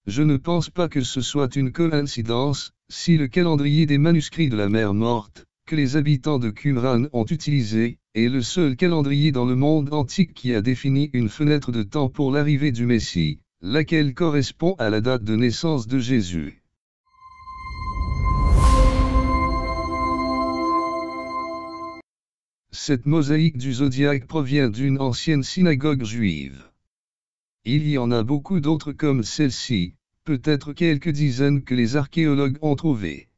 Je ne pense pas que ce soit une coïncidence, si le calendrier des manuscrits de la mer Morte, que les habitants de Qumran ont utilisé, est le seul calendrier dans le monde antique qui a défini une fenêtre de temps pour l'arrivée du Messie, laquelle correspond à la date de naissance de Jésus. Cette mosaïque du zodiaque provient d'une ancienne synagogue juive. Il y en a beaucoup d'autres comme celle-ci, peut-être quelques dizaines que les archéologues ont trouvées.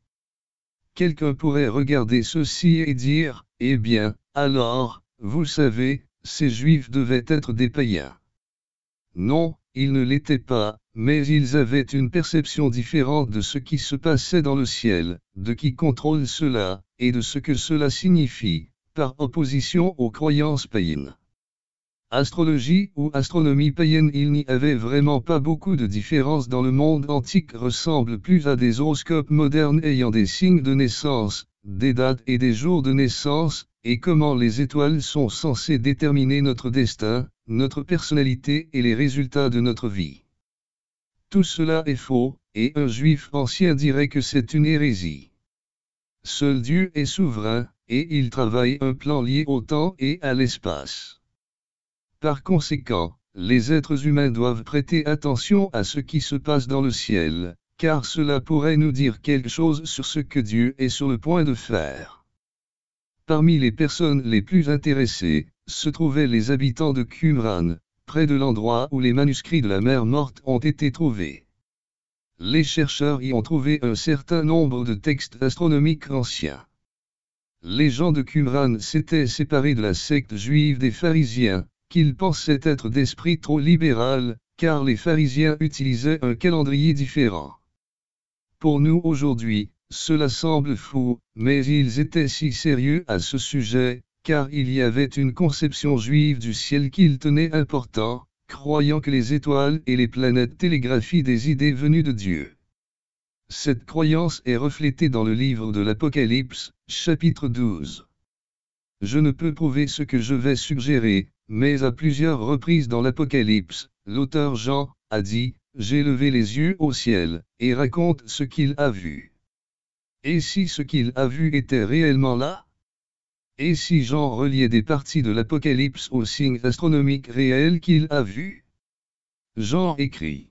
Quelqu'un pourrait regarder ceci et dire, eh bien, alors, vous savez, ces juifs devaient être des païens. Non, ils ne l'étaient pas, mais ils avaient une perception différente de ce qui se passait dans le ciel, de qui contrôle cela, et de ce que cela signifie, par opposition aux croyances païennes. Astrologie ou astronomie païenne, il n'y avait vraiment pas beaucoup de différence dans le monde antique, ressemble plus à des horoscopes modernes ayant des signes de naissance, des dates et des jours de naissance, et comment les étoiles sont censées déterminer notre destin, notre personnalité et les résultats de notre vie. Tout cela est faux, et un juif ancien dirait que c'est une hérésie. Seul Dieu est souverain, et il travaille un plan lié au temps et à l'espace. Par conséquent, les êtres humains doivent prêter attention à ce qui se passe dans le ciel, car cela pourrait nous dire quelque chose sur ce que Dieu est sur le point de faire. Parmi les personnes les plus intéressées, se trouvaient les habitants de Qumran, près de l'endroit où les manuscrits de la mer Morte ont été trouvés. Les chercheurs y ont trouvé un certain nombre de textes astronomiques anciens. Les gens de Qumran s'étaient séparés de la secte juive des pharisiens, qu'ils pensaient être d'esprit trop libéral, car les pharisiens utilisaient un calendrier différent. Pour nous aujourd'hui, cela semble fou, mais ils étaient si sérieux à ce sujet, car il y avait une conception juive du ciel qu'ils tenaient important, croyant que les étoiles et les planètes télégraphient des idées venues de Dieu. Cette croyance est reflétée dans le livre de l'Apocalypse, chapitre 12. Je ne peux prouver ce que je vais suggérer, mais à plusieurs reprises dans l'Apocalypse, l'auteur Jean a dit, « J'ai levé les yeux au ciel », et raconte ce qu'il a vu. Et si ce qu'il a vu était réellement là? Et si Jean reliait des parties de l'Apocalypse aux signes astronomiques réels qu'il a vus? Jean écrit.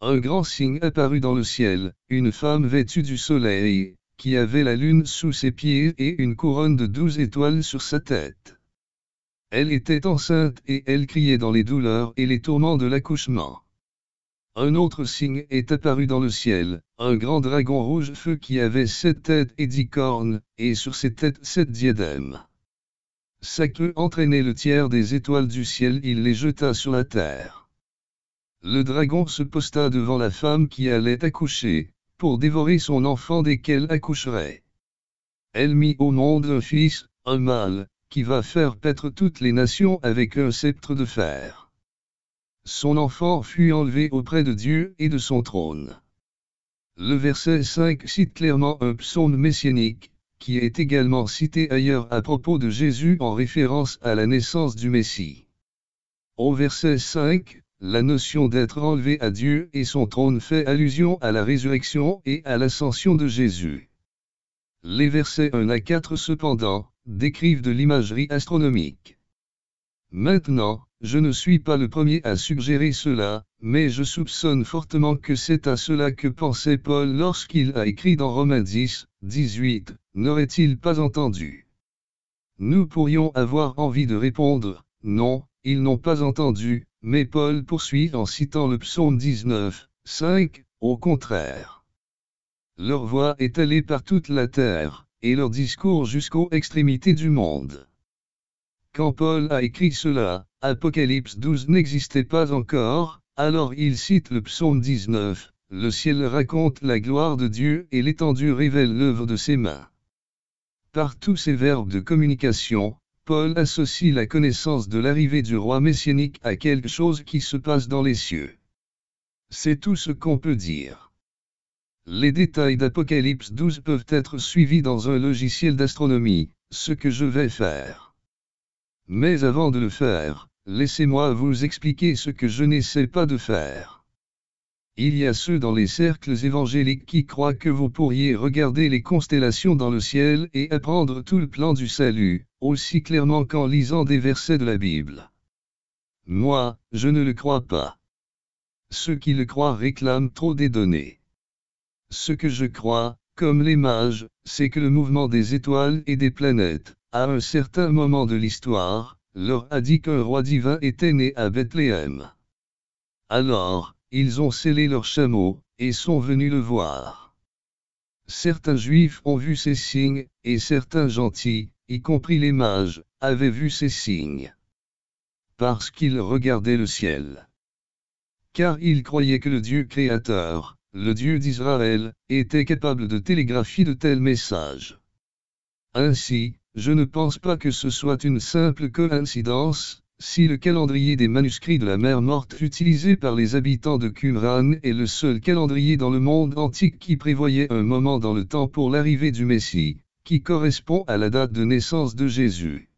Un grand signe apparut dans le ciel, une femme vêtue du soleil, qui avait la lune sous ses pieds et une couronne de 12 étoiles sur sa tête. Elle était enceinte et elle criait dans les douleurs et les tourments de l'accouchement. Un autre signe est apparu dans le ciel, un grand dragon rouge feu qui avait 7 têtes et 10 cornes, et sur ses têtes 7 diadèmes. Sa queue entraînait le tiers des étoiles du ciel, il les jeta sur la terre. Le dragon se posta devant la femme qui allait accoucher, pour dévorer son enfant dès qu'elle accoucherait. Elle mit au monde un fils, un mâle, qui va faire paître toutes les nations avec un sceptre de fer. Son enfant fut enlevé auprès de Dieu et de son trône. Le verset 5 cite clairement un psaume messianique, qui est également cité ailleurs à propos de Jésus en référence à la naissance du Messie. Au verset 5, la notion d'être enlevé à Dieu et son trône fait allusion à la résurrection et à l'ascension de Jésus. Les versets 1 à 4 cependant, décrivent de l'imagerie astronomique. Maintenant, je ne suis pas le premier à suggérer cela, mais je soupçonne fortement que c'est à cela que pensait Paul lorsqu'il a écrit dans Romains 10, 18, n'aurait-il pas entendu? Nous pourrions avoir envie de répondre, non, ils n'ont pas entendu, mais Paul poursuit en citant le psaume 19, 5, au contraire. Leur voix est allée par toute la terre, et leur discours jusqu'aux extrémités du monde. Quand Paul a écrit cela, Apocalypse 12 n'existait pas encore, alors il cite le psaume 19, le ciel raconte la gloire de Dieu et l'étendue révèle l'œuvre de ses mains. Par tous ces verbes de communication, Paul associe la connaissance de l'arrivée du roi messianique à quelque chose qui se passe dans les cieux. C'est tout ce qu'on peut dire. Les détails d'Apocalypse 12 peuvent être suivis dans un logiciel d'astronomie, ce que je vais faire. Mais avant de le faire, laissez-moi vous expliquer ce que je n'essaie pas de faire. Il y a ceux dans les cercles évangéliques qui croient que vous pourriez regarder les constellations dans le ciel et apprendre tout le plan du salut, aussi clairement qu'en lisant des versets de la Bible. Moi, je ne le crois pas. Ceux qui le croient réclament trop des données. Ce que je crois, comme les mages, c'est que le mouvement des étoiles et des planètes, à un certain moment de l'histoire, leur a dit qu'un roi divin était né à Bethléem. Alors, ils ont scellé leur chameau, et sont venus le voir. Certains juifs ont vu ces signes, et certains gentils, y compris les mages, avaient vu ces signes. Parce qu'ils regardaient le ciel. Car ils croyaient que le Dieu créateur, le Dieu d'Israël, était capable de télégraphier de tels messages. Ainsi, je ne pense pas que ce soit une simple coïncidence, si le calendrier des manuscrits de la mer Morte utilisé par les habitants de Qumran est le seul calendrier dans le monde antique qui prévoyait un moment dans le temps pour l'arrivée du Messie, qui correspond à la date de naissance de Jésus.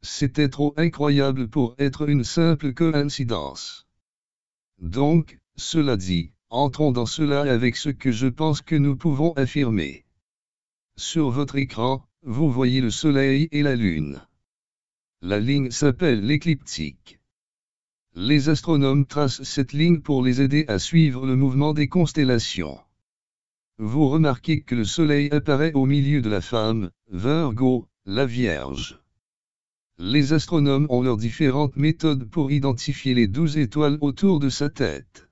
C'était trop incroyable pour être une simple coïncidence. Donc, cela dit, entrons dans cela avec ce que je pense que nous pouvons affirmer. Sur votre écran, vous voyez le Soleil et la Lune. La ligne s'appelle l'écliptique. Les astronomes tracent cette ligne pour les aider à suivre le mouvement des constellations. Vous remarquez que le Soleil apparaît au milieu de la femme, Virgo, la Vierge. Les astronomes ont leurs différentes méthodes pour identifier les 12 étoiles autour de sa tête.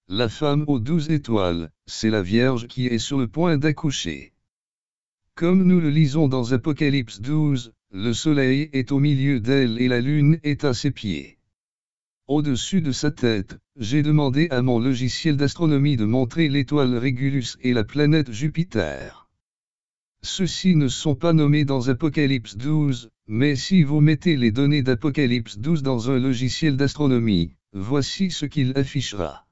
La femme aux 12 étoiles, c'est la Vierge qui est sur le point d'accoucher. Comme nous le lisons dans Apocalypse 12, le Soleil est au milieu d'elle et la Lune est à ses pieds. Au-dessus de sa tête, j'ai demandé à mon logiciel d'astronomie de montrer l'étoile Régulus et la planète Jupiter. Ceux-ci ne sont pas nommés dans Apocalypse 12, mais si vous mettez les données d'Apocalypse 12 dans un logiciel d'astronomie, voici ce qu'il affichera.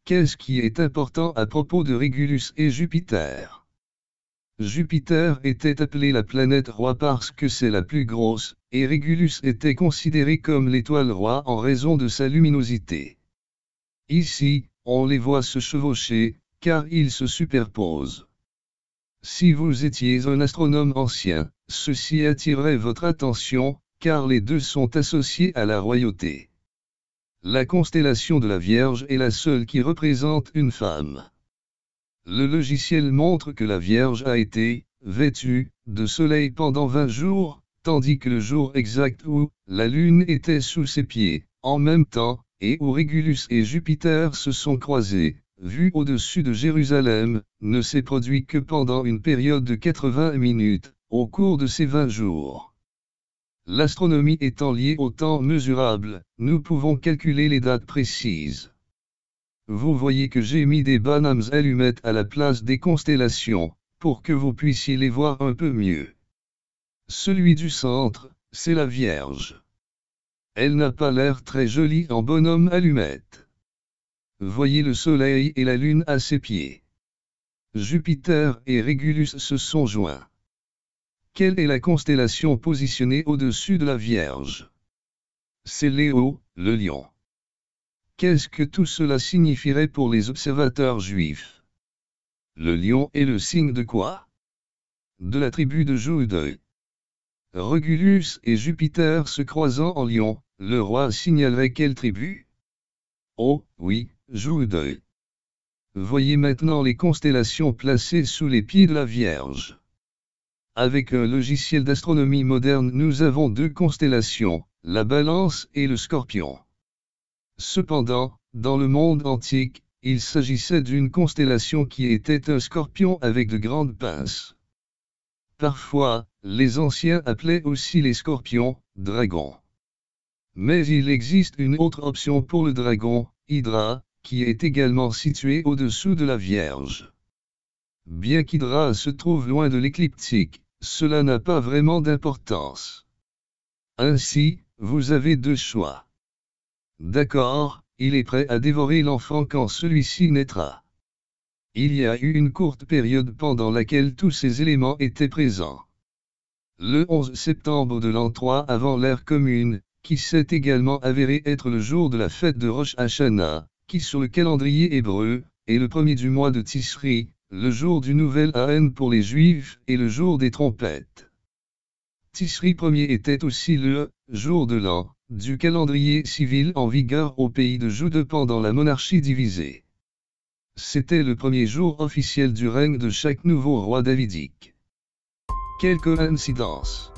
Qu'est-ce qui est important à propos de Régulus et Jupiter ? Jupiter était appelée la planète roi parce que c'est la plus grosse, et Régulus était considéré comme l'étoile roi en raison de sa luminosité. Ici, on les voit se chevaucher, car ils se superposent. Si vous étiez un astronome ancien, ceci attirerait votre attention, car les deux sont associés à la royauté. La constellation de la Vierge est la seule qui représente une femme. Le logiciel montre que la Vierge a été vêtue de soleil pendant 20 jours, tandis que le jour exact où la Lune était sous ses pieds, en même temps, et où Régulus et Jupiter se sont croisés, vu au-dessus de Jérusalem, ne s'est produit que pendant une période de 80 minutes, au cours de ces 20 jours. L'astronomie étant liée au temps mesurable, nous pouvons calculer les dates précises. Vous voyez que j'ai mis des bonhommes allumettes à la place des constellations, pour que vous puissiez les voir un peu mieux. Celui du centre, c'est la Vierge. Elle n'a pas l'air très jolie en bonhomme allumette. Voyez le Soleil et la Lune à ses pieds. Jupiter et Régulus se sont joints. Quelle est la constellation positionnée au-dessus de la Vierge? C'est Léo, le lion. Qu'est-ce que tout cela signifierait pour les observateurs juifs? Le lion est le signe de quoi? De la tribu de Juda. Régulus et Jupiter se croisant en lion, le roi signalerait quelle tribu? Oh, oui, Juda. Voyez maintenant les constellations placées sous les pieds de la Vierge. Avec un logiciel d'astronomie moderne, nous avons deux constellations, la Balance et le Scorpion. Cependant, dans le monde antique, il s'agissait d'une constellation qui était un scorpion avec de grandes pinces. Parfois, les anciens appelaient aussi les scorpions, dragons. Mais il existe une autre option pour le dragon, Hydra, qui est également situé au-dessous de la Vierge. Bien qu'Hydra se trouve loin de l'écliptique, cela n'a pas vraiment d'importance. Ainsi, vous avez deux choix. D'accord, il est prêt à dévorer l'enfant quand celui-ci naîtra. Il y a eu une courte période pendant laquelle tous ces éléments étaient présents. Le 11 septembre de l'an 3 avant l'ère commune, qui s'est également avéré être le jour de la fête de Rosh Hashanah, qui sur le calendrier hébreu, est le premier du mois de Tisri, le jour du nouvel an pour les Juifs et le jour des trompettes. Tisri Ier était aussi le jour de l'an du calendrier civil en vigueur au pays de Juda pendant la monarchie divisée. C'était le premier jour officiel du règne de chaque nouveau roi davidique. Quelques incidences.